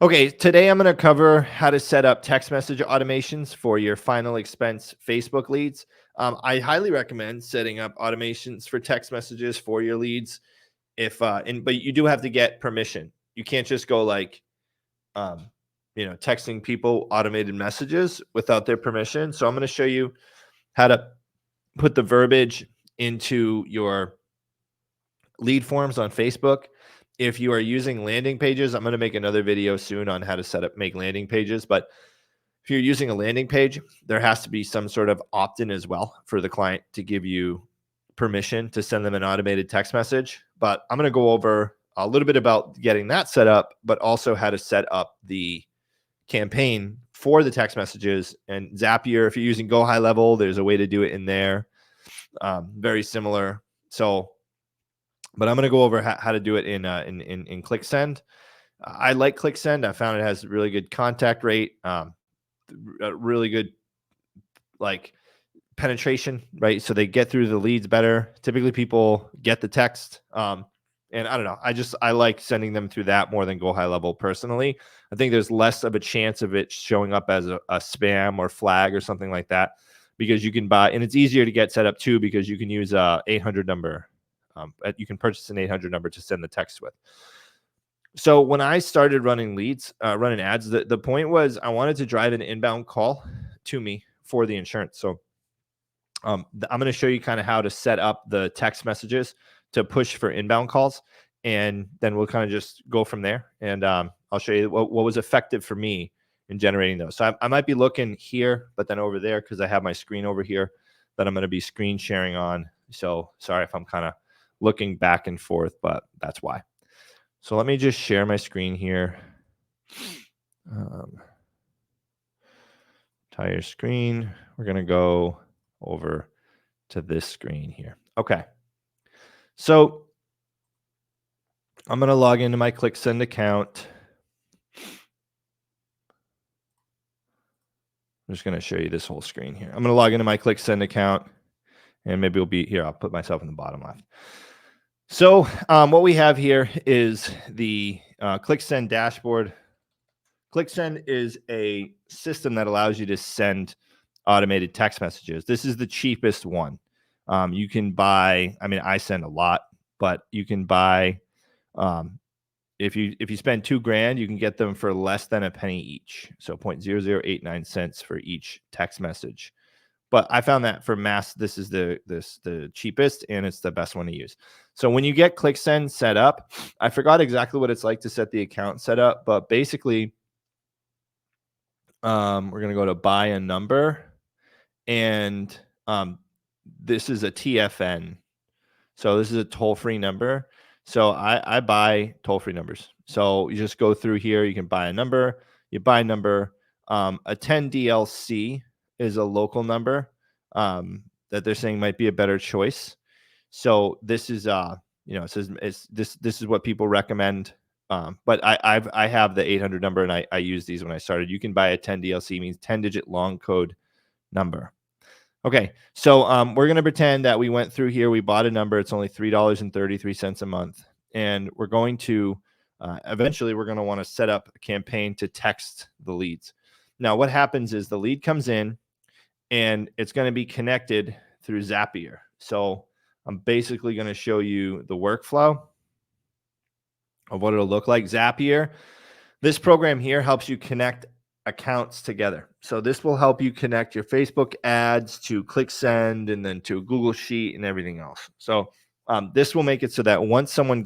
Okay, today I'm going to cover how to set up text message automations for your final expense Facebook leads. I highly recommend setting up automations for text messages for your leads. But you do have to get permission. You can't just go like, um, texting people automated messages without their permission. So I'm going to show you how to put the verbiage into your lead forms on Facebook. If you are using landing pages, I'm going to make another video soon on how to make landing pages. But if you're using a landing page, there has to be some sort of opt-in as well for the client to give you permission to send them an automated text message. But I'm going to go over a little bit about getting that set up, but also how to set up the campaign for the text messages. And Zapier, if you're using Go High Level, there's a way to do it in there. Very similar. But I'm going to go over how to do it in ClickSend. I like ClickSend. I found it has really good contact rate, really good like penetration, right? So they get through the leads better. Typically, people get the text. And I don't know. I like sending them through that more than Go High Level personally. I think there's less of a chance of it showing up as a spam or flag or something like that because you can buy, and it's easier to get set up too because you can use a 800 number. You can purchase an 800 number to send the text with. So when I started running running ads, the point was I wanted to drive an inbound call to me for the insurance. So I'm going to show you kind of how to set up the text messages to push for inbound calls. And then we'll kind of just go from there. And I'll show you what was effective for me in generating those. So I might be looking here, but then over there, because I have my screen over here that I'm going to be screen sharing on. So sorry if I'm kind of looking back and forth, but that's why. So let me just share my screen here. Entire screen. We're going to go over to this screen here. Okay. So I'm going to log into my ClickSend account. I'm just going to show you this whole screen here. I'm going to log into my ClickSend account, and maybe we'll be here. I'll put myself in the bottom left. So what we have here is the ClickSend dashboard. ClickSend is a system that allows you to send automated text messages. This is the cheapest one. You can buy, I send a lot, but you can buy, if you spend $2,000, you can get them for less than a penny each. So 0.0089 cents for each text message. But I found that for mass, this is the cheapest and it's the best one to use. So when you get ClickSend set up, I forgot exactly what it's like to set the account set up, but basically, we're going to go to buy a number, and this is a TFN. So this is a toll-free number. So I buy toll-free numbers. So you just go through here. You can buy a number. You buy a number. A 10 DLC is a local number that they're saying might be a better choice. So this is it says this is what people recommend. But I have the 800 number, and I use these when I started. You can buy a 10 DLC, means 10-digit long code number. Okay, so we're going to pretend that we went through here. We bought a number. It's only $3.33 a month. And we're going to, eventually, we're going to want to set up a campaign to text the leads. Now, what happens is the lead comes in, and it's going to be connected through Zapier. So I'm basically going to show you the workflow of what it'll look like. Zapier, this program here helps you connect accounts together. So this will help you connect your Facebook ads to ClickSend and then to Google Sheet and everything else. So this will make it so that once someone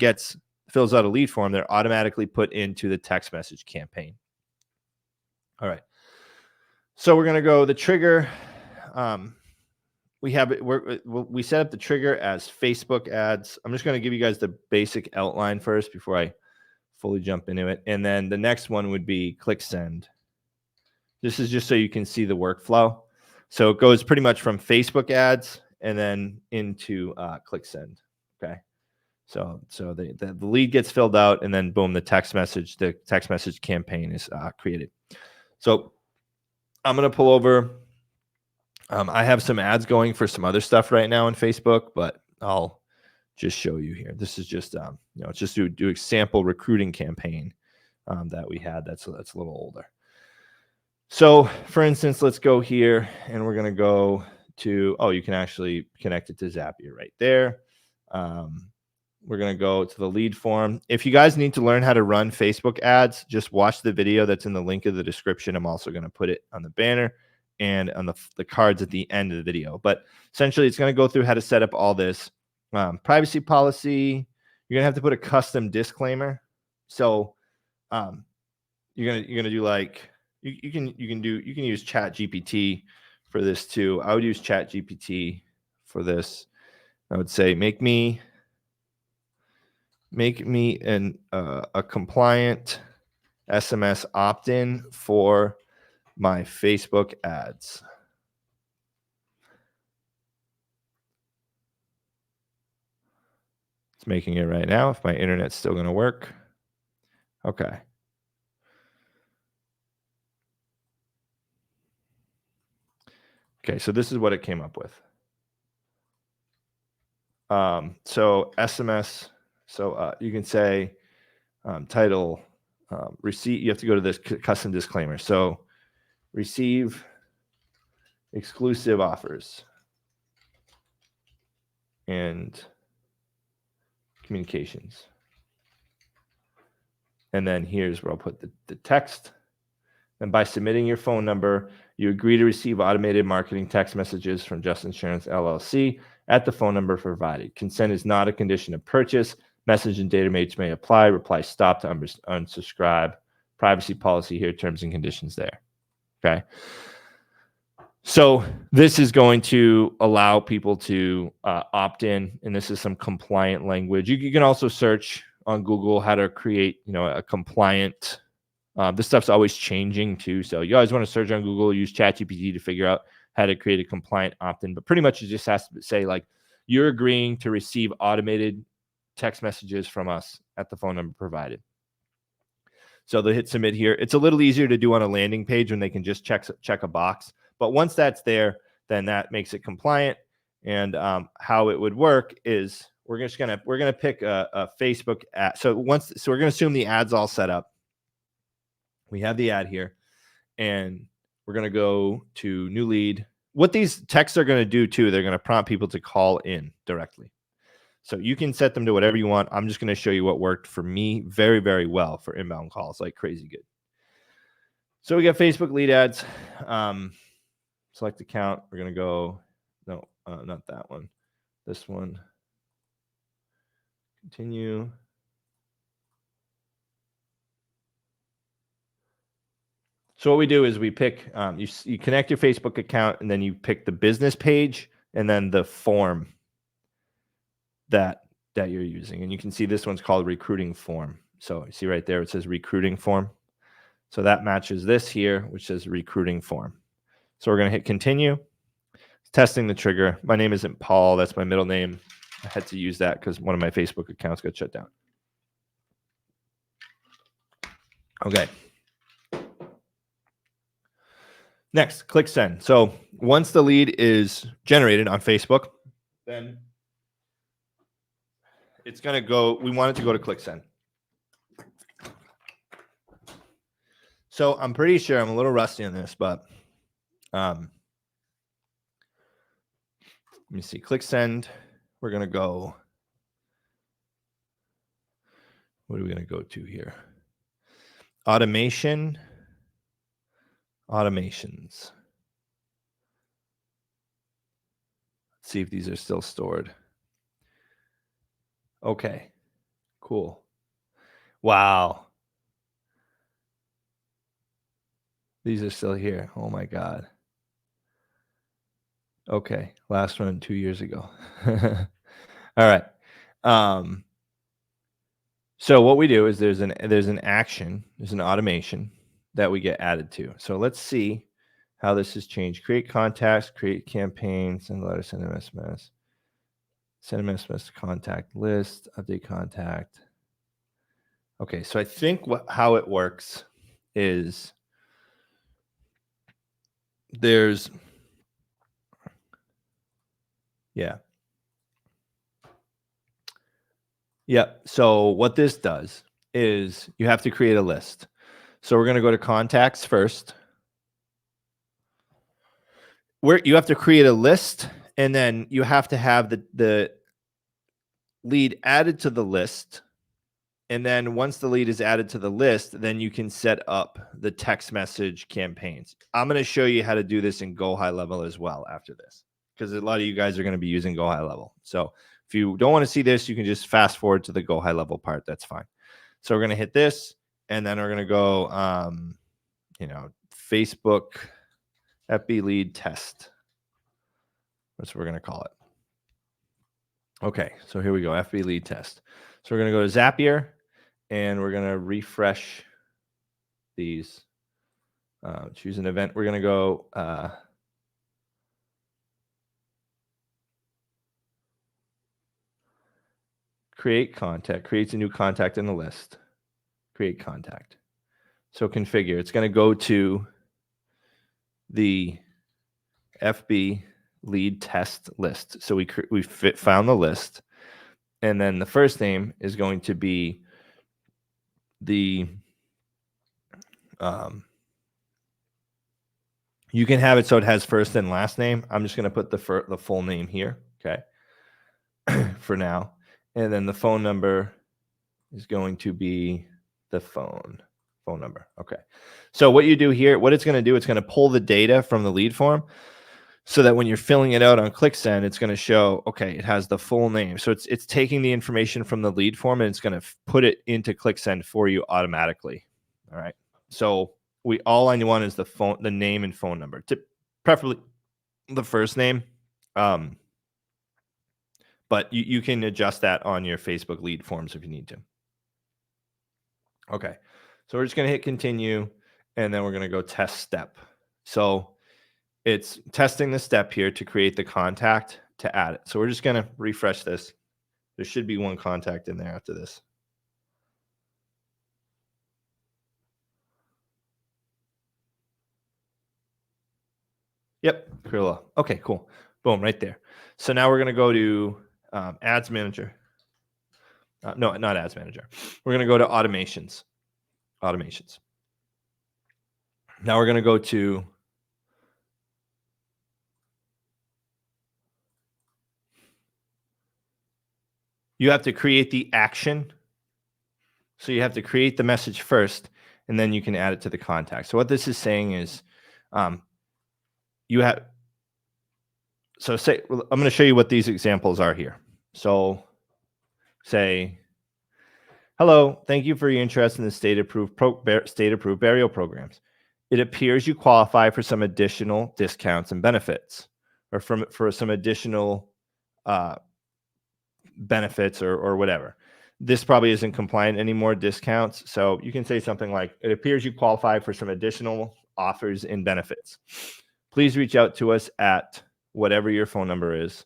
fills out a lead form, they're automatically put into the text message campaign. All right. So we're going to go the trigger. We set up the trigger as Facebook ads. I'm just going to give you guys the basic outline first before I fully jump into it. And then the next one would be ClickSend. This is just so you can see the workflow. So it goes pretty much from Facebook ads and then into ClickSend. Okay. So the lead gets filled out, and then boom, the text message campaign is created. So I'm going to pull over. I have some ads going for some other stuff right now on Facebook, but I'll just show you here. This is just, it's just do a sample recruiting campaign that we had. That's a little older. So for instance, let's go here and we're going to go to, you can actually connect it to Zapier right there. We're going to go to the lead form. If you guys need to learn how to run Facebook ads, just watch the video that's in the link of the description. I'm also going to put it on the banner and on the cards at the end of the video. But essentially, it's going to go through how to set up all this. Privacy policy, you're going to have to put a custom disclaimer. So you're gonna do like you can use Chat GPT for this too. I would use Chat GPT for this. I would say make me a compliant SMS opt-in for my Facebook ads. It's making it right now. If my internet's still going to work. Okay. Okay, so this is what it came up with. So SMS, so you can say title, receipt, you have to go to this custom disclaimer. So receive exclusive offers and communications. And then here's where I'll put the text. And by submitting your phone number, you agree to receive automated marketing text messages from Just Insurance LLC at the phone number provided. Consent is not a condition of purchase. Message and data rates may apply. Reply stop to unsubscribe. Privacy policy here, terms and conditions there. Okay. So this is going to allow people to opt in, and this is some compliant language. You can also search on Google how to create, a compliant. This stuff's always changing too, so you always want to search on Google, use ChatGPT to figure out how to create a compliant opt-in. But pretty much it just has to say like you're agreeing to receive automated text messages from us at the phone number provided. So they'll hit submit here. It's a little easier to do on a landing page when they can just check a box. But once that's there, then that makes it compliant. And how it would work is we're gonna pick a Facebook ad. So we're gonna assume the ad's all set up. We have the ad here, and we're gonna go to new lead. What these texts are gonna do too, they're gonna prompt people to call in directly. So you can set them to whatever you want. I'm just gonna show you what worked for me very, very well for inbound calls, like crazy good. So we got Facebook lead ads. Select account. We're going to go, no, not that one. This one. Continue. So what we do is we pick, you connect your Facebook account, and then you pick the business page and then the form that you're using. And you can see this one's called recruiting form. So you see right there, it says recruiting form. So that matches this here, which says recruiting form. So we're going to hit continue. Testing the trigger. My name isn't Paul. That's my middle name. I had to use that because one of my Facebook accounts got shut down. Okay. Next, ClickSend. So once the lead is generated on Facebook, then it's going to go, we want it to go to ClickSend. So I'm pretty sure, I'm a little rusty on this, but let me see. ClickSend. We're going to go. What are we going to go to here? Automation. Automations. Let's see if these are still stored. Okay. Cool. Wow. These are still here. Oh my God. Okay. Last one 2 years ago. All right. So what we do is there's an action, there's an automation that we get added to. So let's see how this has changed. Create contacts, create campaigns, send a letter, send an SMS, send an SMS to contact list, update contact. Okay, so I think how it works is there's, yeah. Yeah, so what this does is you have to create a list. So we're going to go to contacts first. Where you have to create a list, and then you have to have the lead added to the list. And then once the lead is added to the list, then you can set up the text message campaigns. I'm going to show you how to do this in Go High Level as well after this, because a lot of you guys are going to be using Go High Level. So if you don't want to see this, you can just fast forward to the Go High Level part. That's fine. So we're going to hit this, and then we're going to go, Facebook FB lead test. That's what we're going to call it. Okay, so here we go, FB lead test. So we're going to go to Zapier, and we're going to refresh these. Choose an event. We're going to go create contact, creates a new contact in the list, create contact. So configure, it's going to go to the FB lead test list. So we found the list, and then the first name is going to be the you can have it so it has first and last name. I'm just going to put the full name here, okay, for now. And then the phone number is going to be the phone number. Okay. So what you do here, what it's going to do, it's going to pull the data from the lead form so that when you're filling it out on ClickSend, it's going to show, okay, it has the full name. So it's taking the information from the lead form, and it's going to put it into ClickSend for you automatically. All right. So all I want is the name and phone number, preferably the first name. But you can adjust that on your Facebook lead forms if you need to. Okay. So we're just going to hit continue, and then we're going to go test step. So it's testing the step here to create the contact to add it. So we're just going to refresh this. There should be one contact in there after this. Yep, Krilla. Okay, cool. Boom, right there. So now we're going to go to Ads Manager. No, not Ads Manager. We're going to go to Automations. Automations. Now we're going to go to you have to create the action. So you have to create the message first, and then you can add it to the contact. So what this is saying is you have, so say, I'm going to show you what these examples are here. So say, hello, thank you for your interest in the state-approved burial programs. It appears you qualify for some additional discounts and benefits, or for some additional benefits or whatever. This probably isn't compliant anymore, discounts. So you can say something like, it appears you qualify for some additional offers and benefits. Please reach out to us at whatever your phone number is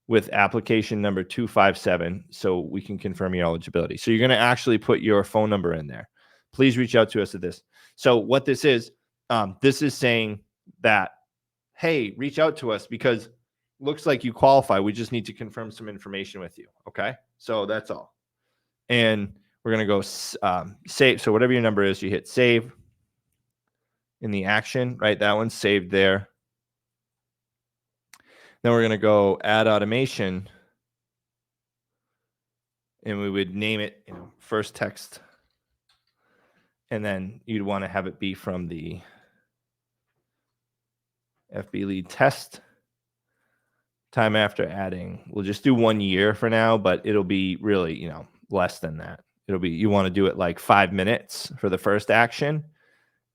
with application number 257 so we can confirm your eligibility. So you're going to actually put your phone number in there. Please reach out to us at this. So what this is saying that, hey, reach out to us because looks like you qualify. We just need to confirm some information with you. Okay. So that's all. And we're going to go save. So whatever your number is, you hit save in the action, right? That one's saved there. Then we're going to go add automation, and we would name it, first text. And then you'd want to have it be from the FB lead test. Time after adding, we'll just do 1 year for now, but it'll be really, less than that. It'll be, you want to do it like 5 minutes for the first action.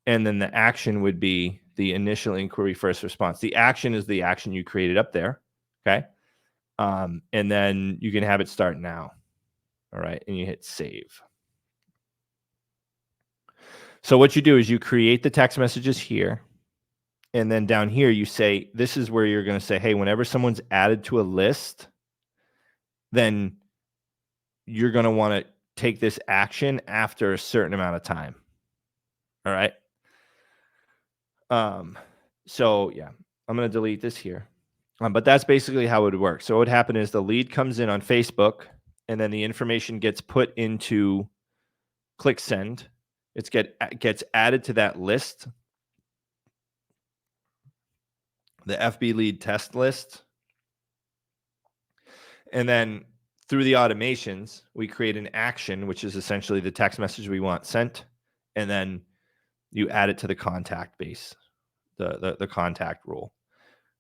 And then the action would be the initial inquiry first response. The action is the action you created up there. Okay. And then you can have it start now. All right. And you hit save. So what you do is you create the text messages here. And then down here, you say, this is where you're going to say, hey, whenever someone's added to a list, then you're going to want to take this action after a certain amount of time. All right. So yeah, I'm going to delete this here. But that's basically how it would work. So what would happen is the lead comes in on Facebook, and then the information gets put into click send. It gets added to that list, the FB lead test list. And then through the automations, we create an action, which is essentially the text message we want sent. And then you add it to the contact base, the contact rule,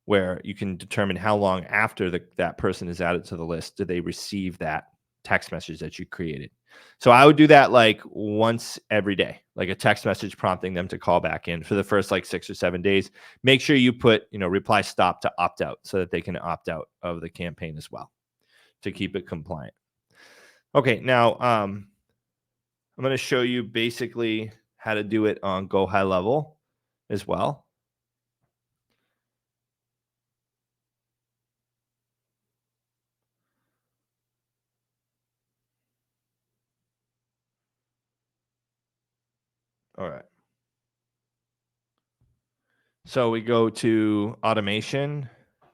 where you can determine how long after that person is added to the list do they receive that text message that you created. So I would do that like once every day, like a text message prompting them to call back in for the first like 6 or 7 days. Make sure you put, reply stop to opt out so that they can opt out of the campaign as well to keep it compliant. Okay, now I'm going to show you basically how to do it on Go High Level as well. All right. So we go to automation. I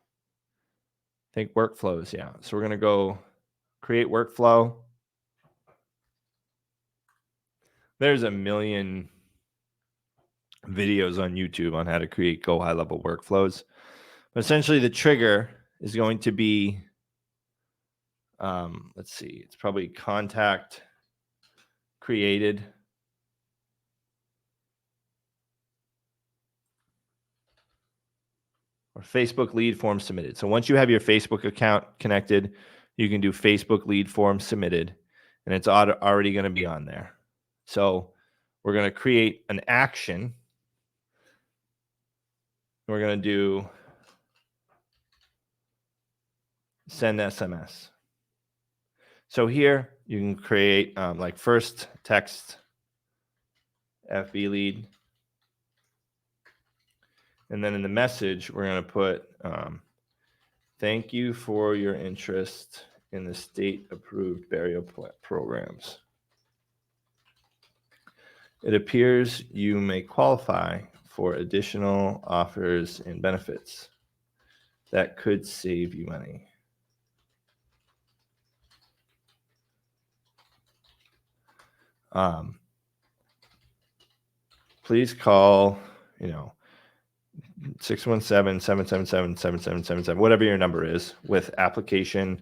think workflows, yeah. So we're going to go create workflow. There's a million videos on YouTube on how to create Go High Level workflows. But essentially the trigger is going to be, let's see, it's probably contact created. Or Facebook lead form submitted. So once you have your Facebook account connected, you can do Facebook lead form submitted, and it's already going to be on there. So we're going to create an action. We're going to do send SMS. So here you can create like first text FB lead. And then in the message, we're going to put, thank you for your interest in the state-approved burial programs. It appears you may qualify for additional offers and benefits that could save you money. Please call, 617-777-7777, whatever your number is, with application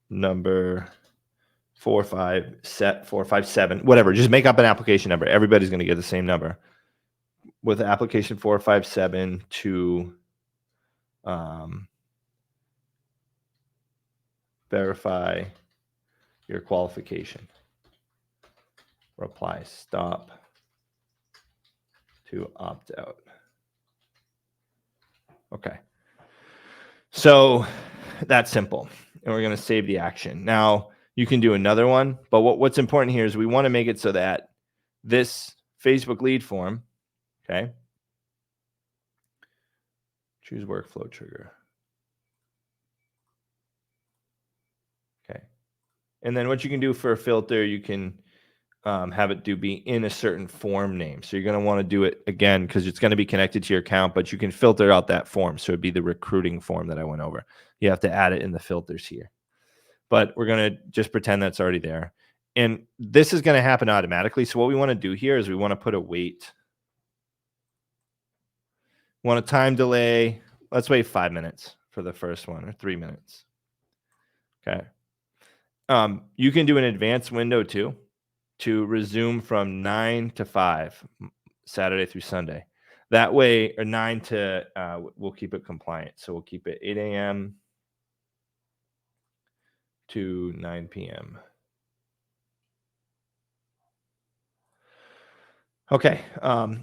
number 457, whatever. Just make up an application number. Everybody's going to get the same number. With application 457 to verify your qualification. Reply stop to opt out. Okay. So that's simple. And we're going to save the action. Now, you can do another one, but what's important here is we want to make it so that this Facebook lead form, okay, choose workflow trigger. Okay. And then what you can do for a filter, you can have it be in a certain form name. So you're going to want to do it again because it's going to be connected to your account, but you can filter out that form. So it'd be the recruiting form that I went over. You have to add it in the filters here. But we're going to just pretend that's already there. And this is going to happen automatically. So what we want to do here is we want to put a wait. We want a time delay. Let's wait 5 minutes for the first one, or 3 minutes. Okay. You can do an advanced window too, to resume from 9 to 5, Saturday through Sunday. That way, or 9 to, we'll keep it compliant. So we'll keep it 8 a.m. to 9 p.m. Okay,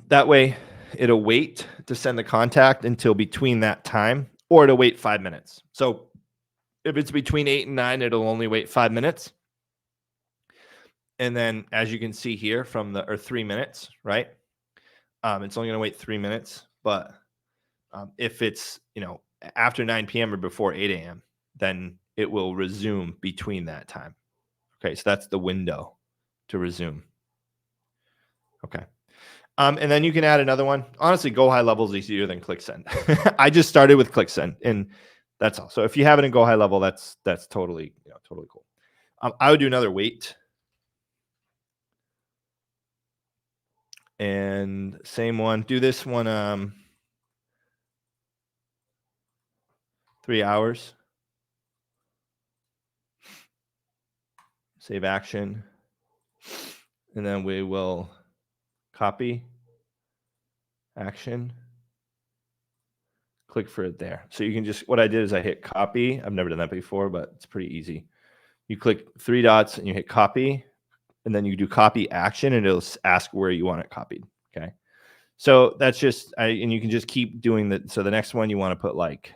that way it'll wait to send the contact until between that time, or it'll wait 5 minutes. So if it's between 8 and 9, it'll only wait 5 minutes. And then as you can see here or 3 minutes, right? It's only going to wait 3 minutes. But if it's, after 9 p.m. or before 8 a.m., then it will resume between that time. Okay, so that's the window to resume. Okay. And then you can add another one. Honestly, Go High Level is easier than ClickSend. I just started with ClickSend, and that's all. So if you have it in Go High Level, that's totally totally cool. I would do another wait. And same one. Do this one 3 hours. Save action. And then we will copy action. Click for it there. So you can just, what I did is I hit copy. I've never done that before, but it's pretty easy. You click 3 dots and you hit copy, and then you do copy action, and it'll ask where you want it copied. Okay. So that's just, and you can just keep doing that. So the next one you want to put like,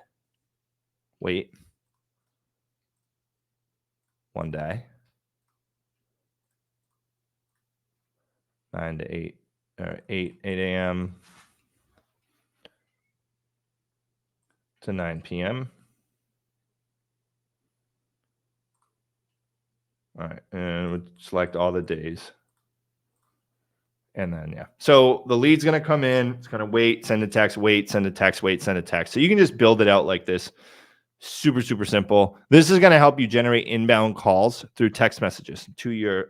wait, 1 day, 9 to 8, or 8 a.m. to 9 p.m. All right, and we'll select all the days. And then, yeah. So the lead's going to come in. It's going to wait, send a text, wait, send a text, wait, send a text. So you can just build it out like this. Super, super simple. This is going to help you generate inbound calls through text messages to your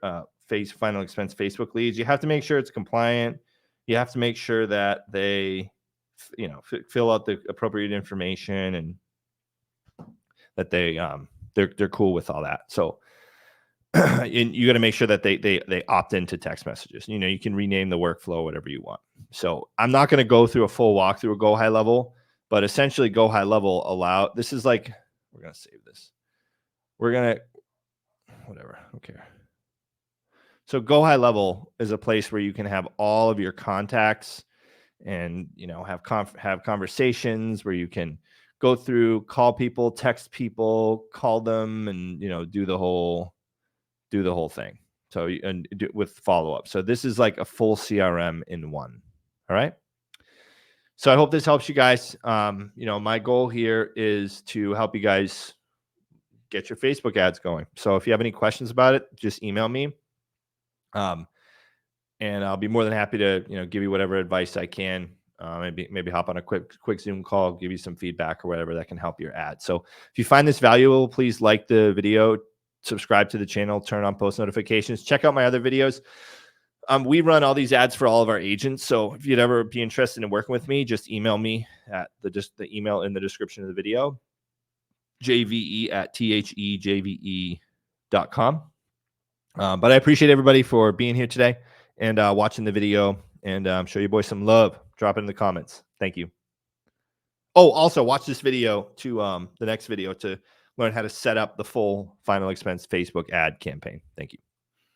final expense Facebook leads. You have to make sure it's compliant. You have to make sure that they, fill out the appropriate information, and that they're cool with all that. So and you got to make sure that they opt into text messages. You can rename the workflow, whatever you want. So I'm not going to go through a full walkthrough of Go High Level, but essentially Go High Level this is like, we're going to save this. We're going to, whatever, okay. So Go High Level is a place where you can have all of your contacts and, have conversations where you can go through, call people, text people, call them, and, do the whole thing. So, and with follow up. So this is like a full CRM in one. All right. So I hope this helps you guys. My goal here is to help you guys get your Facebook ads going. So if you have any questions about it, just email me. And I'll be more than happy to, give you whatever advice I can. Maybe hop on a quick Zoom call, give you some feedback or whatever that can help your ad. So if you find this valuable, please like the video, subscribe to the channel, turn on post notifications, check out my other videos. We run all these ads for all of our agents. So if you'd ever be interested in working with me, just email me at the email in the description of the video, jve@thejve.com. But I appreciate everybody for being here today and watching the video, and show your boy some love. Drop it in the comments. Thank you. Oh, also watch this video to the next video to learn how to set up the full final expense Facebook ad campaign. Thank you.